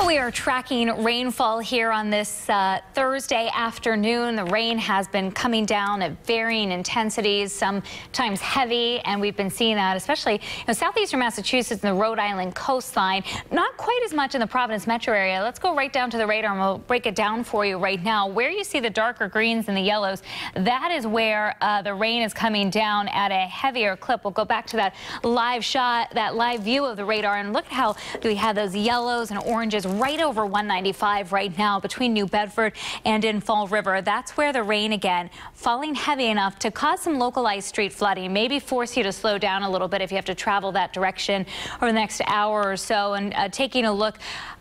We are tracking rainfall here on this Thursday afternoon. The rain has been coming down at varying intensities, sometimes heavy, and we've been seeing that especially southeastern Massachusetts and the Rhode Island coastline. Not quite as much in the Providence metro area. Let's go right down to the radar and we'll break it down for you right now. Where you see the darker greens and the yellows, that is where the rain is coming down at a heavier clip. We'll go back to that live shot, that live view of the radar, and look at how we have those yellows and oranges right over 195 right now between New Bedford and in Fall River. That's where the rain again falling heavy enough to cause some localized street flooding, maybe force you to slow down a little bit if you have to travel that direction over the next hour or so. And taking a look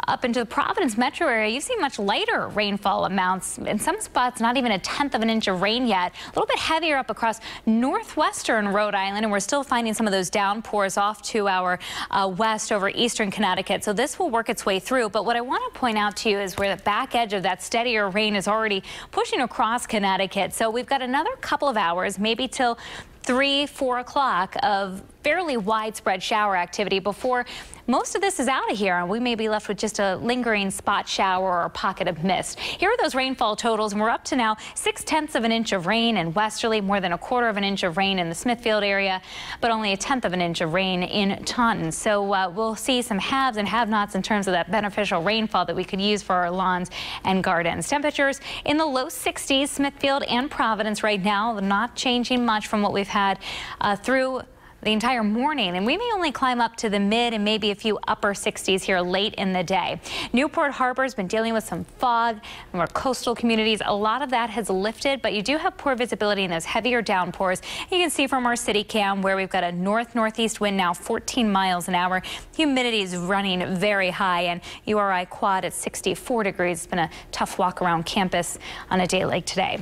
up into the Providence metro area, you see much lighter rainfall amounts. In some spots, not even 1/10 of an inch of rain yet. A little bit heavier up across northwestern Rhode Island, and we're still finding some of those downpours off to our west over eastern Connecticut. So this will work its way through. But what I want to point out to you is where the back edge of that steadier rain is already pushing across Connecticut. So we've got another couple of hours, maybe till 3, 4 o'clock of fairly widespread shower activity before most of this is out of here, and we may be left with just a lingering spot shower or a pocket of mist. Here are those rainfall totals, and we're up to now 6/10 of an inch of rain in westerly, more than 1/4 of an inch of rain in the Smithfield area, but only 1/10 of an inch of rain in Taunton. So we'll see some haves and have-nots in terms of that beneficial rainfall that we could use for our lawns and gardens. Temperatures in the low 60s, Smithfield and Providence right now, not changing much from what we've had through the entire morning, and we may only climb up to the mid and maybe a few upper 60s here late in the day. Newport Harbor has been dealing with some fog in our coastal communities. A lot of that has lifted, but you do have poor visibility in those heavier downpours. You can see from our city cam where we've got a north-northeast wind now 14 miles an hour. Humidity is running very high, and URI quad at 64 degrees. It's been a tough walk around campus on a day like today.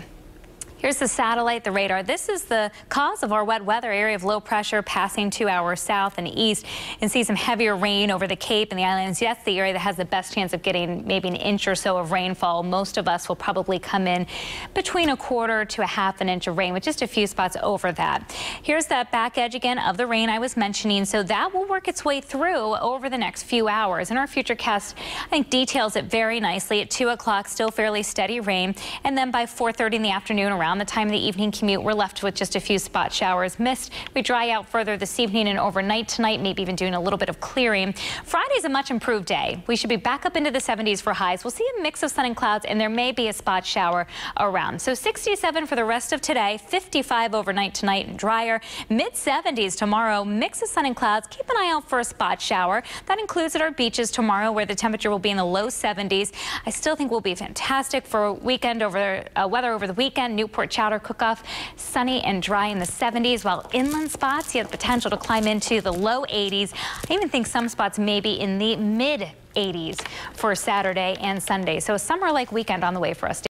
Here's the satellite, the radar. This is the cause of our wet weather. Area of low pressure passing to our south and east. You can see some heavier rain over the Cape and the islands. That's the area that has the best chance of getting maybe an inch or so of rainfall. Most of us will probably come in between 1/4 to 1/2 an inch of rain, with just a few spots over that. Here's that back edge again of the rain I was mentioning. So that will work its way through over the next few hours. And our futurecast, I think, details it very nicely. At 2 o'clock, still fairly steady rain. And then by 4:30 in the afternoon, around the time of the evening commute, we're left with just a few spot showers. Mist, we dry out further this evening and overnight tonight, maybe even doing a little bit of clearing. Friday's a much improved day. We should be back up into the 70s for highs. We'll see a mix of sun and clouds, and there may be a spot shower around. So 67 for the rest of today, 55 overnight tonight and drier, mid-70s tomorrow, mix of sun and clouds. Keep an eye out for a spot shower. That includes at our beaches tomorrow, where the temperature will be in the low 70s. I still think we'll be fantastic for weekend weather over the weekend. Newport Chowder cook-off, sunny and dry in the 70s, while inland spots, you have the potential to climb into the low 80s. I even think some spots may be in the mid 80s for Saturday and Sunday. So a summer-like weekend on the way for us.